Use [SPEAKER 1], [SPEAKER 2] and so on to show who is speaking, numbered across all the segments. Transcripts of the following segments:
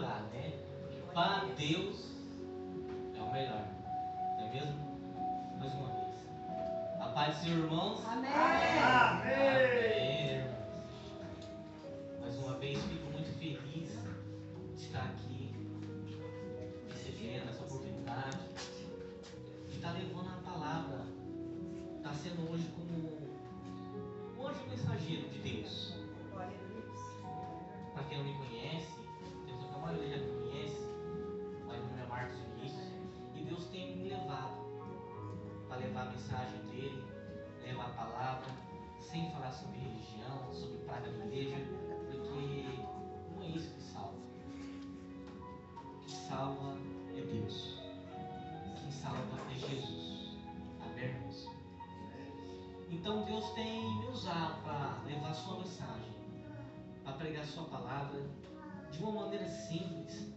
[SPEAKER 1] melhorar, né? Porque para Deus é o melhor, não é mesmo? Mais uma vez. A paz do Senhor, irmãos.
[SPEAKER 2] Amém.
[SPEAKER 1] Amém, irmãos. Mais uma vez fico muito feliz de estar aqui, recebendo essa oportunidade de estar levando a palavra. Está sendo hoje como o anjo mensageiro de Deus. Para quem não me conhece, penso que a maioria já me conhece, mas meu nome é Marcos Vinícius, e Deus tem me levado para levar a mensagem dele, levar a palavra, sem falar sobre religião, sobre praga da igreja, porque não é isso que salva. O que salva é Deus. Quem salva é Jesus. Amém, irmãos? Então Deus tem me usado para levar a sua mensagem, para pregar a sua palavra de uma maneira simples,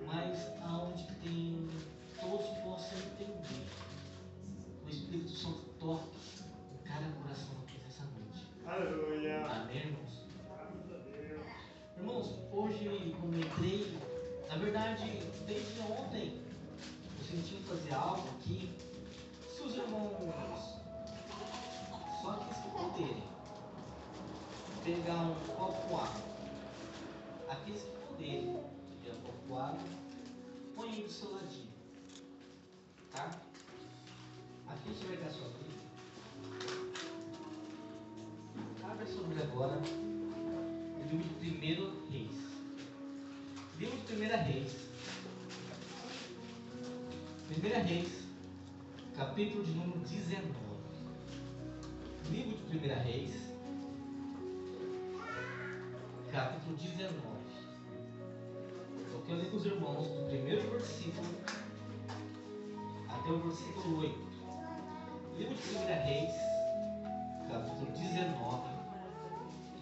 [SPEAKER 1] mas aonde todos possam entender. O Espírito Santo toque em cada coração aqui nessa noite.
[SPEAKER 3] Aleluia.
[SPEAKER 1] Amém, irmãos? Irmãos, hoje quando eu entrei, na verdade, desde ontem, eu senti fazer algo aqui. Se os irmãos, só aqueles que poderem, pegar um copo com água, aqueles que poderem pegar um copo com água, põe aí do seu ladinho, tá? Aqui você vai pegar a sua Bíblia. Abre a sua Bíblia agora. O livro de 1 Reis. Livro de 1 Reis. 1 Reis, capítulo de número 19. Livro de 1 Reis, capítulo 19. Eu quero ler com os irmãos do primeiro versículo até o versículo 8. Livro de 1 Reis, capítulo 19,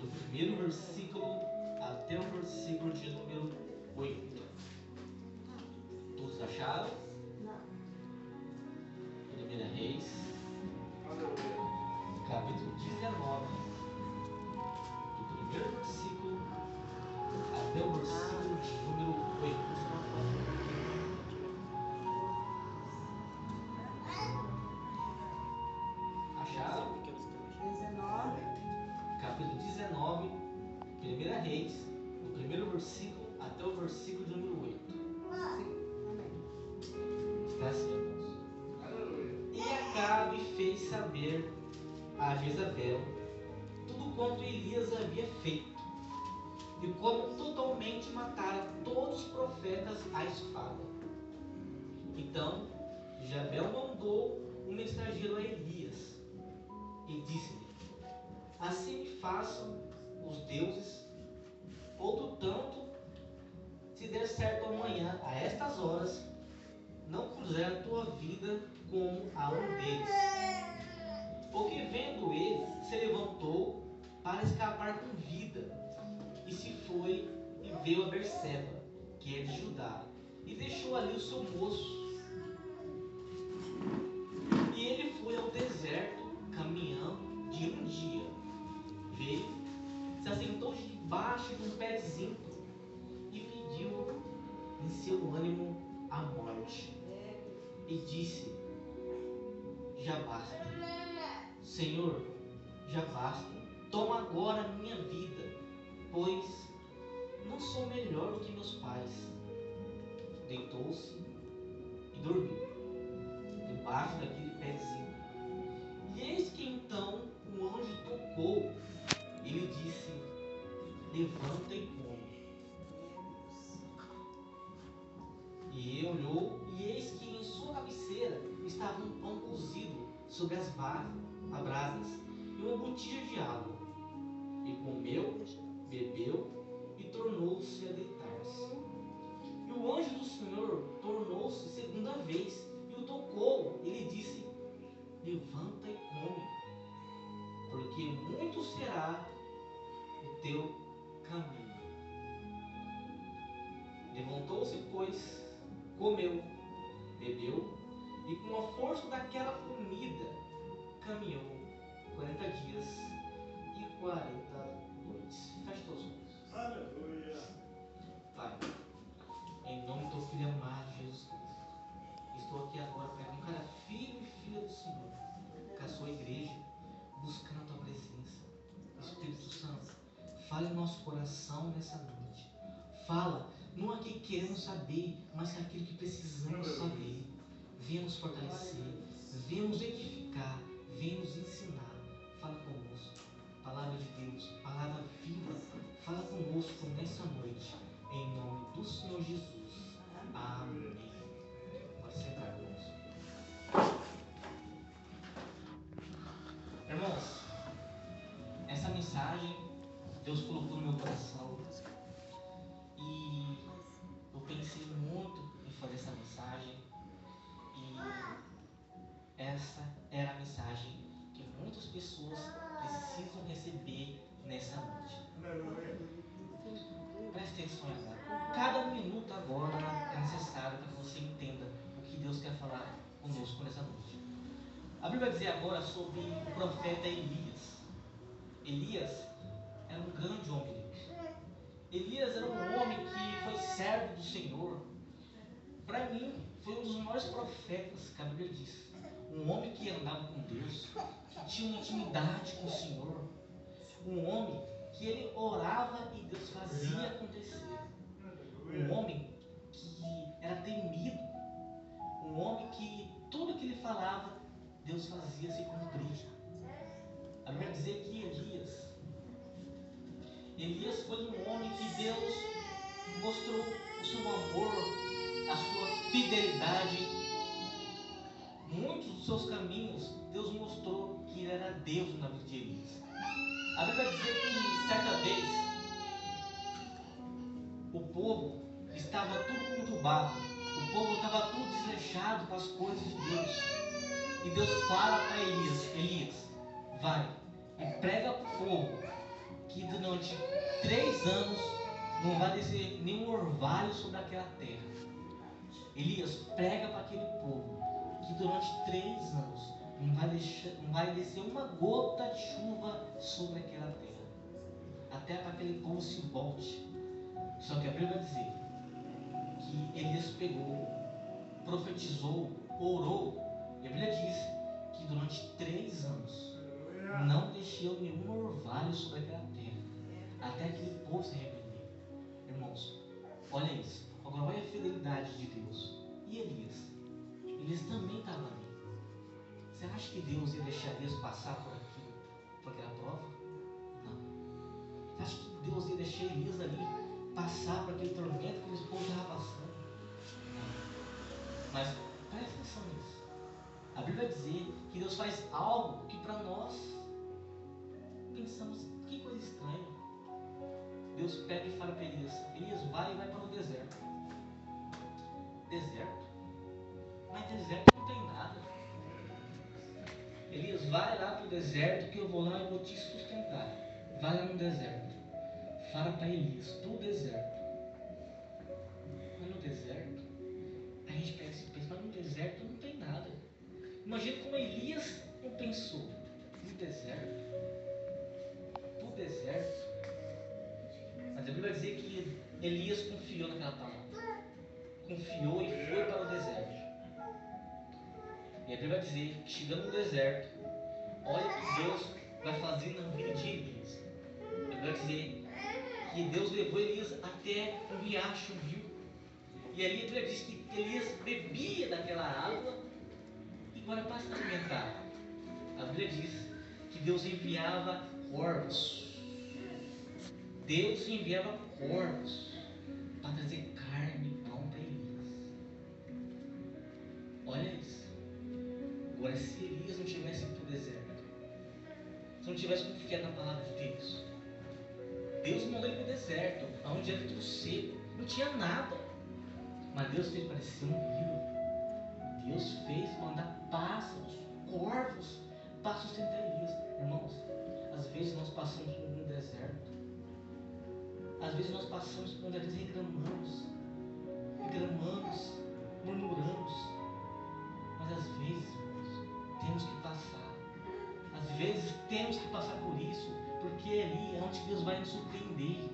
[SPEAKER 1] do primeiro versículo até o versículo de número 8. Todos acharam?
[SPEAKER 2] Não.
[SPEAKER 1] 1 Reis, capítulo 19, do primeiro versículo até o versículo de número 8. Acharam?
[SPEAKER 2] 19.
[SPEAKER 1] Capítulo 19, 1 Reis, do primeiro versículo até o versículo de número 8.
[SPEAKER 2] Amém.
[SPEAKER 1] Está assim, irmãos. E Acabe fez saber a Jezabel tudo quanto Elias havia feito, e como totalmente matara todos os profetas à espada. Então Jezabel mandou um mensageiro a Elias e disse-lhe: assim me façam os deuses, outro tanto, se der certo amanhã, a estas horas, não puser a tua vida como a um deles. Porque vendo ele, se levantou para escapar com vida, e se foi e veio a Berseba, que é de Judá, e deixou ali o seu moço. E ele foi ao deserto, caminhando de um dia. Veio, se assentou debaixo de um pezinho e pediu em seu ânimo a morte. E disse: já basta, Senhor, já basta. Toma agora a minha vida, pois não sou melhor do que meus pais. Deitou-se e dormiu debaixo daquele pezinho. E eis que então o anjo tocou e lhe disse: levanta e come. E ele olhou, e eis que em sua cabeceira estava um pão cozido sobre as brasas e uma botija de água. E comeu, bebeu e tornou-se a deitar-se. E o anjo do Senhor tornou-se segunda vez e o tocou e lhe disse: levanta e come, porque muito será o teu caminho. Levantou-se, pois, comeu, bebeu, e com a força daquela comida caminhou 40 dias e 40 noites. Feche teus olhos.
[SPEAKER 3] Aleluia.
[SPEAKER 1] Pai, nessa noite. Fala, não aquilo que queremos saber, mas aquilo que precisamos saber. Venha nos fortalecer, venha nos edificar, venha nos ensinar. Fala conosco. Palavra de Deus, palavra viva. Fala conosco nessa noite. Em nome do Senhor Jesus. Amém. Pode sentar, irmãos. Irmãos, essa mensagem Deus colocou no meu coração e eu pensei muito em fazer essa mensagem, e essa era a mensagem que muitas pessoas precisam receber nessa noite. Preste atenção agora. Cada minuto agora é necessário para que você entenda o que Deus quer falar conosco nessa noite. A Bíblia vai dizer agora sobre o profeta Elias. Elias era um grande homem de Deus. Elias era um homem que foi servo do Senhor. Para mim, foi um dos maiores profetas que a Bíblia diz. Um homem que andava com Deus, que tinha uma intimidade com o Senhor. Um homem que ele orava e Deus fazia acontecer. Um homem que era temido. Um homem que tudo que ele falava, Deus fazia se cumprir. A Bíblia vai dizer que Elias foi um homem que Deus mostrou o seu amor, a sua fidelidade. Muitos dos seus caminhos, Deus mostrou que ele era Deus na vida de Elias. A Bíblia vai dizer que certa vez o povo estava tudo conturbado, o povo estava tudo desleixado com as coisas de Deus. E Deus fala para Elias, vai e prega para o povo que durante 3 anos não vai descer nenhum orvalho sobre aquela terra. Elias, prega para aquele povo que durante 3 anos não vai descer uma gota de chuva sobre aquela terra, até para aquele povo se volte. Só que a Bíblia vai dizer que Elias pegou, profetizou, orou, e a Bíblia diz que durante 3 anos não deixou nenhum orvalho sobre aquela terra, até aquele povo se arrepender. Irmãos, olha isso. Agora olha a fidelidade de Deus. E Elias também estava ali. Você acha que Deus ia deixar Elias passar por aquela prova? Não. Você acha que Deus ia deixar Elias ali passar por aquele tormento que o povo estava passando? Não. Mas presta atenção nisso. A Bíblia vai dizer que Deus faz algo que para nós pensamos, que coisa estranha. Deus pega e fala para Elias, vai para o deserto. Deserto? Mas deserto não tem nada. Elias, vai lá para o deserto que eu vou lá e vou te sustentar. Vai lá no deserto. Fala para Elias, do deserto. Mas no deserto, a gente pensa, mas no deserto não tem nada. Imagina como Elias não pensou. No deserto? Do deserto? Mas a Bíblia vai dizer que Elias confiou naquela palavra. Confiou e foi para o deserto. E a Bíblia vai dizer que chegando no deserto, olha o que Deus vai fazer na vida de Elias. A Bíblia vai dizer que Deus levou Elias até um riacho, um rio. E ali a Bíblia diz que Elias bebia daquela água e agora para se alimentar. A Bíblia diz que Deus enviava corvos. Deus enviava corvos para trazer carne e pão para Elias. Olha isso. Agora, se Elias não tivesse ido para o deserto, se não tivesse confiado na palavra de Deus, Deus mandou ele para o deserto, onde era tudo seco, não tinha nada. Mas Deus fez parecer um rio. Deus fez mandar pássaros, corvos, para sustentar Elias. Irmãos, às vezes nós passamos por um deserto. Às vezes nós passamos por um deserto e reclamamos, murmuramos. Mas às vezes, irmãos, temos que passar. Às vezes temos que passar por isso, porque é ali onde Deus vai nos surpreender.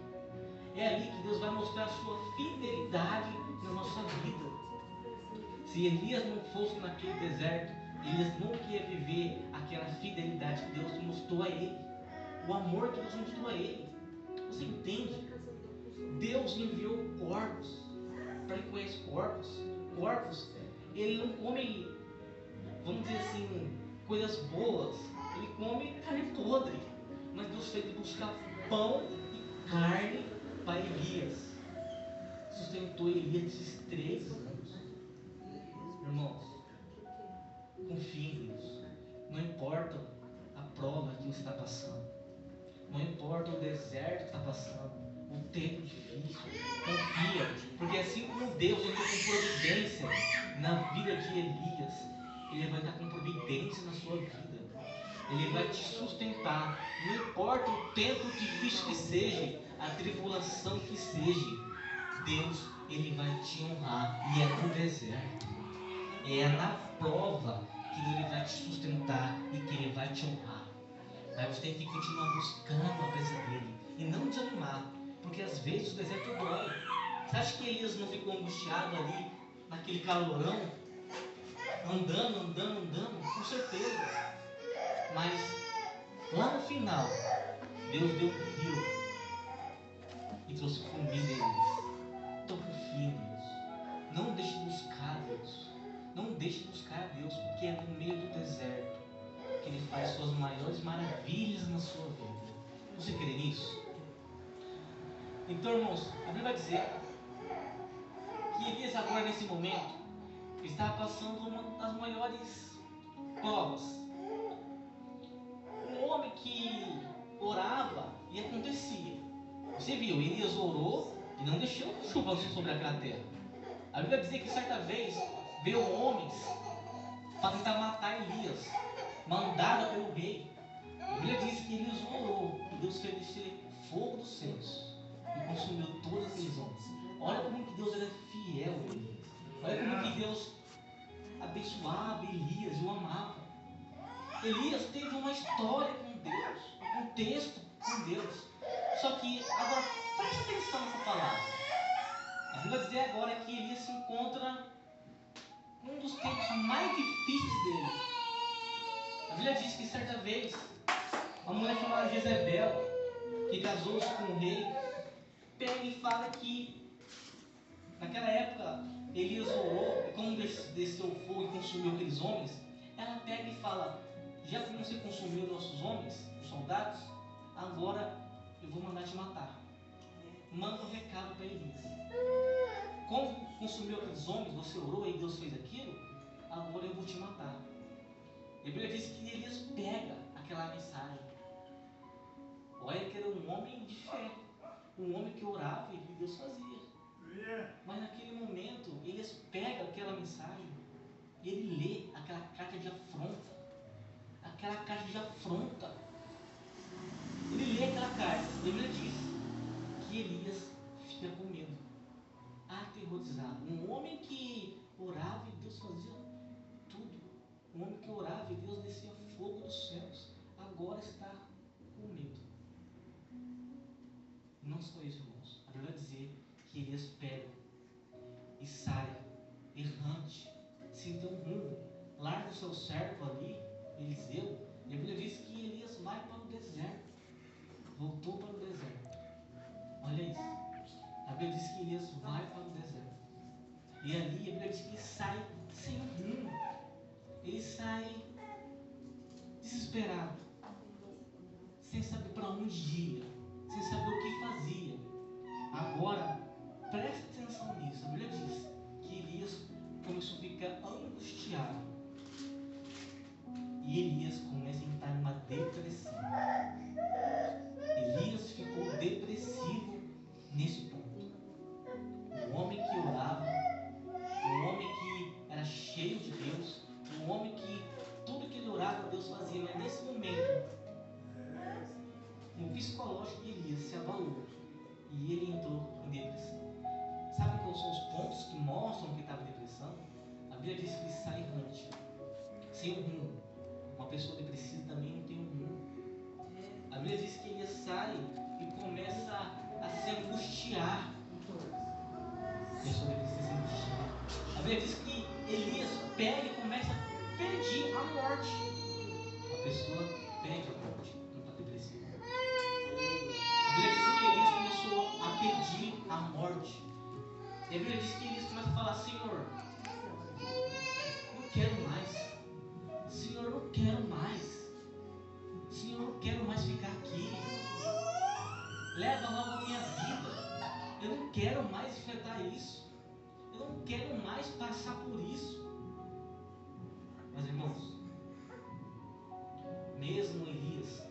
[SPEAKER 1] É ali que Deus vai mostrar a sua fidelidade na nossa vida. Se Elias não fosse naquele deserto, Elias nunca ia viver aquela fidelidade que Deus mostrou a ele. O amor que Deus mostrou a ele. Você entende? Deus enviou corvos. Para quem conhece corvos, ele não come, vamos dizer assim, coisas boas. Ele come carne podre. Mas Deus fez ele buscar pão e carne para Elias. Sustentou Elias esses 3 anos. Irmãos, confie em Deus. Não importa a prova que você está passando. Não importa o deserto que está passando. O tempo difícil. Confia. Porque assim como Deus entrou com providência na vida de Elias, Ele vai estar com providência na sua vida. Ele vai te sustentar. Não importa o tempo difícil que seja, a tribulação que seja, Deus, Ele vai te honrar. E é no deserto, é na prova que Ele vai te sustentar e que Ele vai te honrar. Mas você tem que continuar buscando a presença dEle e não desanimar, porque às vezes o deserto dói. Você acha que Elias não ficou angustiado ali, naquele calorão, andando? Com certeza. Mas lá no final, Deus deu um rio e trouxe comida a Elias. Então confie em Deus. Não deixe de buscar a Deus. Não deixe de buscar a Deus, porque é no meio do deserto que Ele faz suas maiores maravilhas na sua vida. Você crê nisso? Então, irmãos, a Bíblia vai dizer que Elias agora nesse momento estava passando uma das maiores provas. Um homem que orava e acontecia. Você viu, Elias orou e não deixou chuva sobre aquela terra. A Bíblia vai dizer que certa vez veio homens para tentar matar Elias, mandado pelo rei. A Bíblia diz que Elias orou e Deus fez descer fogo dos céus e consumiu todos aqueles homens. Olha como que Deus era fiel a Elias. Olha como que Deus abençoava Elias e o amava. Elias teve uma história com Deus, um texto com Deus. Só que, agora, preste atenção nessa palavra. A Bíblia vai dizer agora que Elias se encontra num dos tempos mais difíceis dele. A Bíblia diz que certa vez, uma mulher chamada Jezebel, que casou-se com o rei, pega e fala que, naquela época, Elias orou, e como desceu o fogo e consumiu aqueles homens, ela pega e fala: já que você consumiu nossos homens, os soldados, agora eu vou mandar te matar. Manda um recado para Elias. Como consumiu aqueles homens, você orou e Deus fez aquilo, agora eu vou te matar. A Bíblia diz que Elias pega aquela mensagem. Olha que era um homem de fé, um homem que orava e que Deus fazia. Mas naquele momento, Elias pega aquela mensagem e ele lê aquela carta de afronta. Aquela carta de afronta. Ele lê aquela carta. A Bíblia diz que Elias fica com medo, aterrorizado. Um homem que orava e Deus fazia tudo. Um homem que orava e Deus descia fogo dos céus. Agora está com medo. Não só isso, irmãos. A Bíblia vai dizer que Elias pega e sai errante, sem ter um rumo. Larga o seu servo ali, Eliseu. E a Bíblia diz que Elias vai para o deserto. Voltou para o deserto. Olha isso. A Bíblia diz que Elias vai para o deserto. E ali a Bíblia diz que ele sai sem rumo. Ele sai desesperado, sem saber para onde ia, sem saber o que fazia. Agora, preste atenção nisso. A Bíblia diz que Elias começou a ficar angustiado. E Elias começa a entrar numa depressão. Elias ficou depressivo nesse ponto. Um homem que orava, um homem que era cheio de Deus, um homem que tudo que ele orava Deus fazia. Mas nesse momento, o psicológico de Elias se abalou e ele entrou em depressão. Sabe quais são os pontos que mostram que ele estava em depressão? A Bíblia diz que ele sai errante, sem um rumo. Uma pessoa depressiva também não tem um rumo. A Bíblia diz que ele sai e começa a se angustiar. A pessoa depressiva se angustia. A Bíblia diz que Elias pega e começa a pedir a morte. A pessoa pede a morte, não está depressiva. A Bíblia diz que Elias começou a pedir a morte. E a Bíblia diz que Elias começa a falar: Senhor, não quero mais. Senhor, não quero mais. Senhor, não quero mais ficar aqui. Leva logo a minha vida. Eu não quero mais enfrentar isso. Eu não quero mais passar por isso. Mas, irmãos, mesmo Elias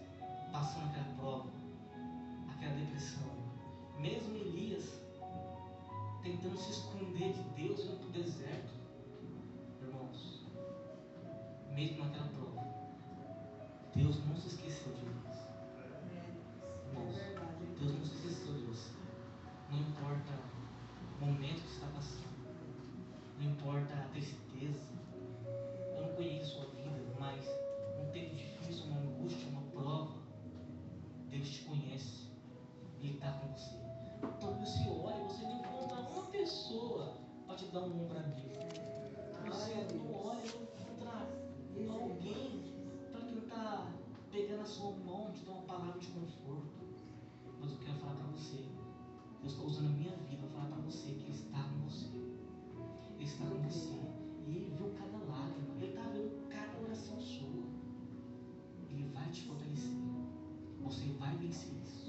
[SPEAKER 1] passando aquela prova, aquela depressão, mesmo Elias tentando se esconder de Deus, indo para o deserto, irmãos, mesmo naquela prova, Deus não se esqueceu de Elias. Irmãos, Deus não se esqueceu de você. Não importa o momento que você está passando, não importa a tristeza. Eu não conheço a sua vida, mas um tempo difícil, uma angústia, uma prova, Deus te conhece e Ele está com você. Então você olha, você não encontra uma pessoa para te dar um ombro amigo. Você não olha, não encontra alguém para tentar pegar na sua mão, te dar uma palavra de conforto. Mas eu quero falar para você, Deus está usando a minha vida para falar para você que Ele está com você. Ele está com você. E Ele viu cada lágrima, Ele está vendo cada oração sua. Ele vai te fortalecer. Você vai vencer isso.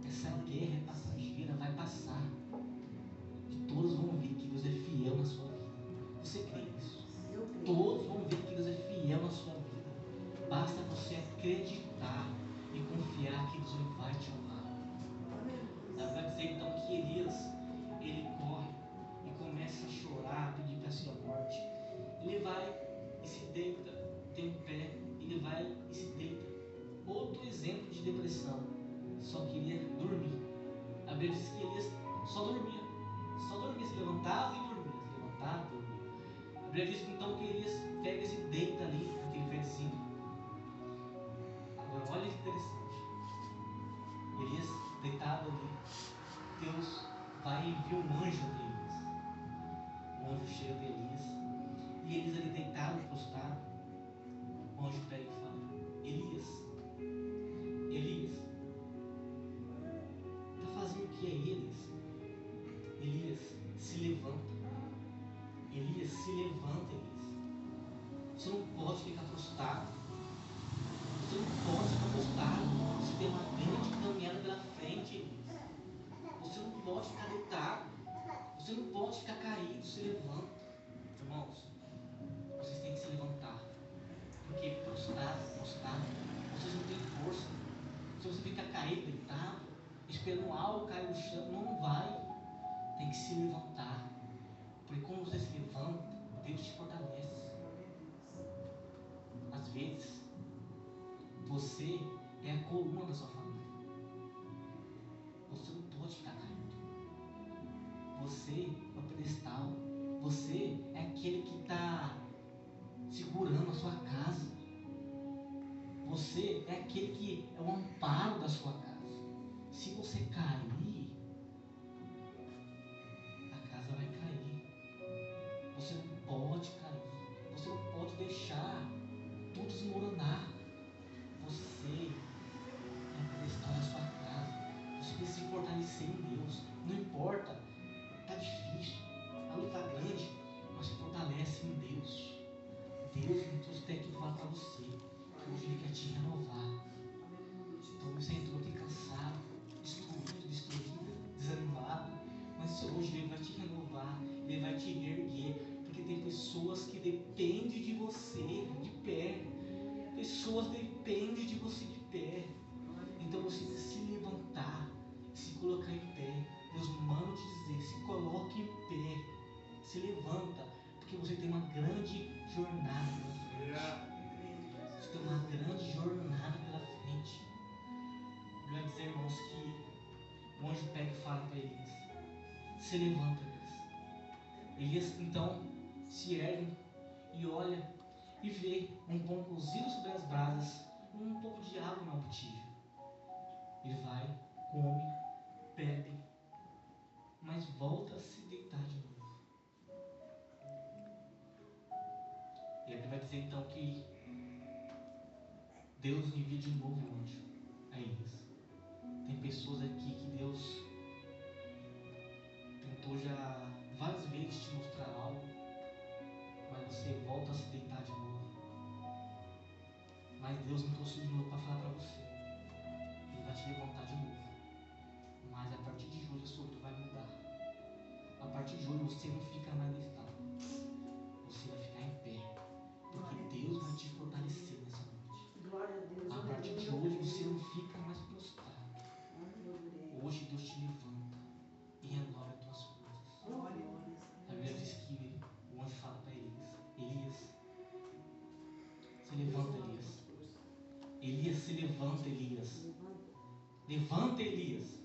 [SPEAKER 1] Essa guerra é passageira, vai passar. E todos vão ver que Deus é fiel na sua vida. Você crê nisso? Todos vão ver que Deus é fiel na sua vida. Basta você acreditar e confiar que Deus vai te honrar. Vai dizer então que Elias, ele corre e começa a chorar, a pedir para sua morte. Ele vai e se deita, tem um pé, ele vai e se deita. Outro exemplo de depressão, só queria dormir. A Bíblia diz que Elias só dormia, se levantava e dormia, se levantava e dormia. A Bíblia diz então que Elias pega e se deita ali, naquele pezinho. Agora olha que interessante, Elias deitado ali, Deus vai e envia um anjo de Elias. O anjo chega de Elias, e Elias ali deitado, prostrado, o anjo pega e fala: Elias, Elias, está fazendo o que é Elias? Elias, se levanta. Elias, se levanta, Elias. Você não pode ficar prostrado. Você não pode ficar prostrado. Você tem uma grande caminhada pela frente, Elias. Você não pode ficar deitado. Você não pode ficar caído. Se levanta. Irmãos, vocês têm que se levantar. Porque prostrado, vocês não têm força. Se você ficar caído, deitado, esperando algo cair no chão, não vai. Tem que se levantar. Porque quando você se levanta, Deus te fortalece. Às vezes, você é a coluna da sua família. Você não pode ficar caído. Você é o pedestal. Você é aquele que está segurando a sua casa. Você é aquele que é o amparo da sua casa. Se você cair, a casa vai cair. Você não pode cair. Você não pode deixar tudo desmoronar. Você é o pedestal da sua casa. Você precisa se fortalecer em Deus. Não importa, está difícil, a luta está grande, mas se fortalece em Deus. Deus me trouxe até aqui para falar para você que hoje Ele quer te renovar. Então você entrou aqui cansado, destruído, desanimado, mas hoje Ele vai te renovar, Ele vai te reerguer, porque tem pessoas que dependem de você de pé. Pessoas dependem de você de pé. Então você precisa se levantar, se colocar em pé. Deus manda te dizer: se coloque em pé, se levanta, porque você tem uma grande jornada pela frente. Você tem uma grande jornada pela frente. Eu quero dizer, irmãos, que o anjo pega e fala para Elias: se levanta, Elias. Elias então se ergue e olha e vê um pão cozido sobre as brasas e um pouco de água na botija. Ele vai, come, bebe, mas volta a se deitar de novo. E ele vai dizer então que Deus envia de novo o anjo a Elias. Tem pessoas aqui que Deus tentou já várias vezes te mostrar algo, mas você volta a se deitar de novo. Mas Deus me trouxe de novo para falar para você. Ele vai te levantar de novo. Mas a partir de julho a sua vida vai mudar. A partir de julho você não fica mais deitado. Você vai ficar em pé. Porque Deus vai te fortalecer nessa noite. A partir de hoje você não fica mais prostrado. Hoje Deus te levanta e renova as tuas forças. A Bíblia diz que o anjo fala para Elias, se levanta, Elias. Elias, se levanta, Elias. Levanta, Elias.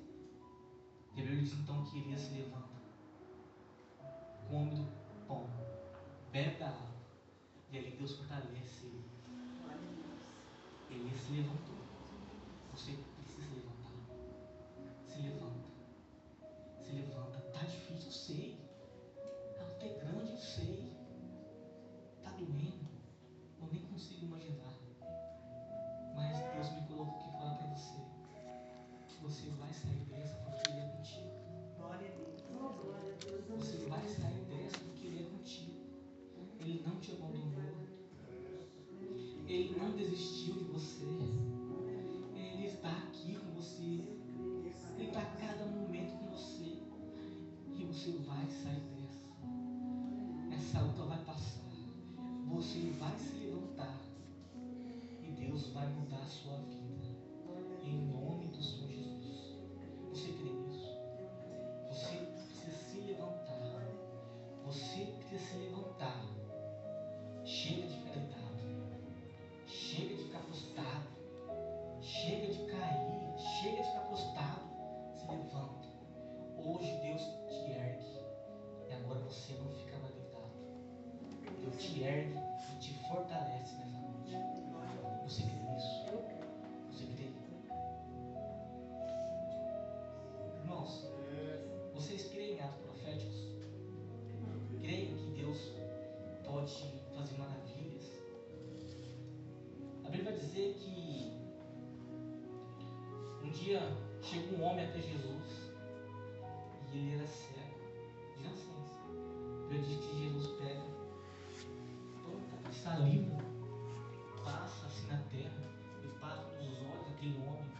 [SPEAKER 1] E a Bíblia diz então que Elias se levanta, come do pão, bebe da água, e ali Deus fortalece ele. Elias se levantou. Você precisa se levantar. Se levanta. Se levanta. Tá difícil, eu sei. A luta é grande, eu sei. Tá doendo. Eu nem consigo imaginar. Mas Deus me colocou aqui para falar para você. Você vai sair dessa porque Ele é contigo.
[SPEAKER 2] Glória a Deus.
[SPEAKER 1] Você vai sair dessa porque Ele é contigo. Ele não te abandonou. Ele não desistiu de você. Ele está aqui com você. Ele está a cada momento com você. E você vai sair dessa. Essa luta vai passar. Você vai se levantar. E Deus vai mudar a sua vida. Em nome do Senhor Jesus. Você crê nisso? Você precisa se levantar. Você precisa se levantar. Chega de ficar deitado. Chega de ficar prostrado. Chega de cair. Chega de ficar prostrado. Se levanta. Hoje Deus te ergue. E agora você não fica mais deitado. Deus te ergue e te fortalece nessa noite. Você crê nisso? Você crê? Irmãos, vocês creem em atos proféticos? Creem que Deus pode fazer maravilhas? A Bíblia vai dizer que um dia chegou um homem até Jesus e ele era cego de nascença. A Bíblia diz que Jesus pega um pouco de saliva, passa assim na terra e passa nos olhos daquele homem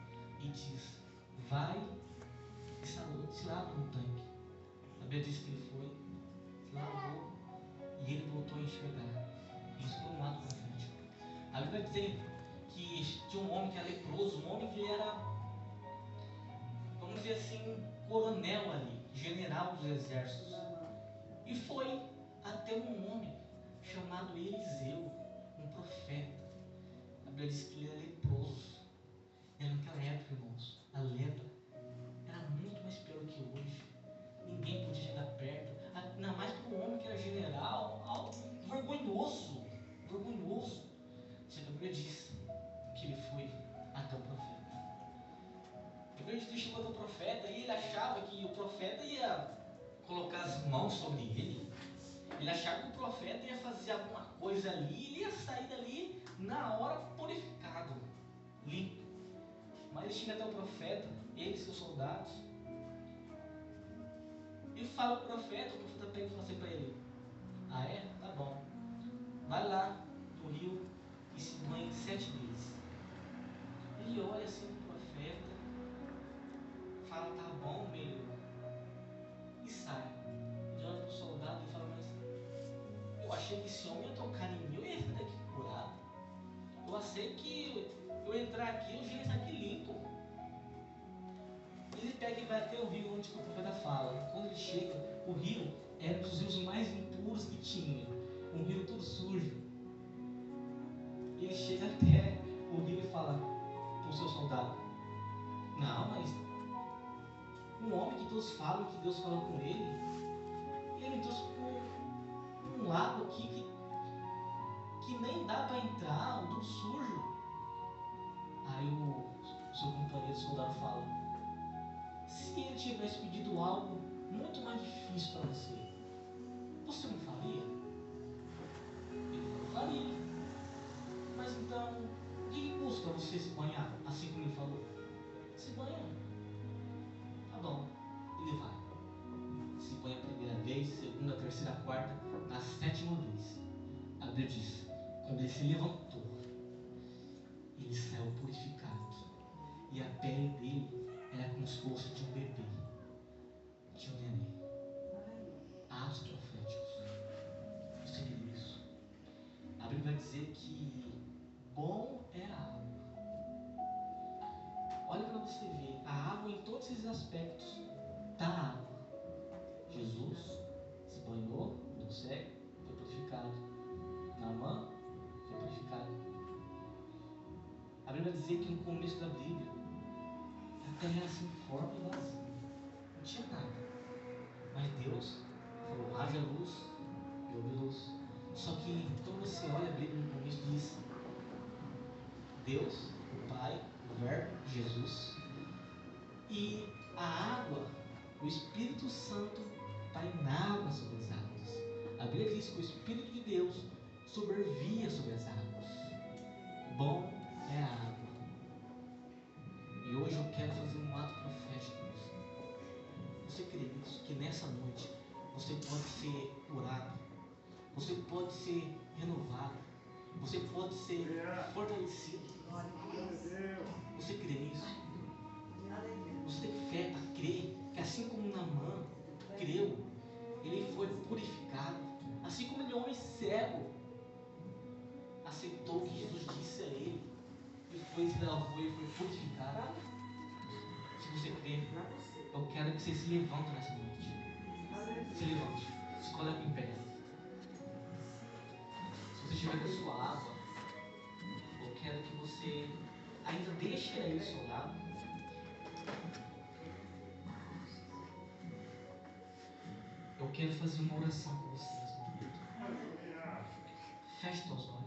[SPEAKER 1] e diz: vai e se lava no tanque. A Bíblia diz que ele foi, se lavou e ele voltou a enxergar. Isso foi um ato profético. A Bíblia vai dizer que tinha um homem que era leproso, um homem que era, vamos dizer assim, coronel ali, general dos exércitos. E foi até um homem chamado Eliseu, um profeta. A Bíblia diz que ele era leproso. E naquela época, irmãos, a lepra era muito mais pior do que hoje. Ninguém podia chegar perto, ainda mais para um homem que era general, algo vergonhoso. Vergonhoso. Só que a Bíblia diz que ele foi até o profeta. A Bíblia diz que ele chegou até o profeta e ele achava que o profeta ia colocar as mãos sobre ele. Ele achava que o profeta ia fazer alguma coisa ali e ele ia sair dali na hora purificado, limpo. Mas ele chega até o profeta, ele e seus soldados, e fala o profeta pega e fala assim para ele: ah é? Tá bom. Vai lá no rio e se banhe 7 vezes. Ele olha assim pro profeta, fala: tá bom, meu, e sai. Ele olha pro soldado e fala: mas eu achei que esse homem ia tocar em mim, eu ia sair daqui curado. Eu achei que eu entrar aqui, eu já ia sair aqui limpo. Ele pega e vai até o rio onde o profeta fala. Quando ele chega, o rio era um dos rios mais impuros que tinha. Um rio todo sujo. Ele chega até o rio e fala para o seu soldado: não, mas um homem que todos falam que Deus falou com ele, ele me trouxe um lago aqui que nem dá para entrar, tudo sujo. Aí o seu companheiro soldado fala: se ele tivesse pedido algo muito mais difícil para você não faria? Ele não faria. Mas então, o que custa você se banhar, assim como ele falou? Se banha. Tá bom, ele vai. Se banha terceira, a quarta, na sétima vez, a Bíblia diz, quando ele se levantou, ele saiu purificado. E a pele dele era como se fosse de um bebê, de um neném. Atos proféticos. Você crê nisso? A Bíblia vai dizer que bom é a água. Olha para você ver, a água em todos esses aspectos da água. Jesus se banhou, deu cego, foi purificado. Naamã foi purificado. A Bíblia vai dizer que no começo da Bíblia, a terra era assim, forma e vazia. Não tinha nada. Mas Deus falou, haja luz, e houve luz. Só que quando você olha a Bíblia no começo diz Deus, o Pai, o Verbo, Jesus, e a água, o Espírito Santo painava sobre as águas. A Bíblia diz que o Espírito de Deus sobrevia sobre as águas. Bom é a água. E hoje eu quero fazer um ato profético com você. Você crê nisso? Que nessa noite você pode ser curado, você pode ser renovado, você pode ser fortalecido. Você crê nisso? Você tem fé para crer que assim como Naamã creu, ele foi purificado, assim como ele é um homem cego, aceitou o que Jesus disse a ele e foi se lavou e foi purificado. Se você crê, eu quero que você se levante nessa noite. Se levante, se coloque em pé. Se você estiver com a sua água, eu quero que você ainda deixe aí o seu lado. Eu quero fazer uma oração com você nesse momento. Feche seus olhos.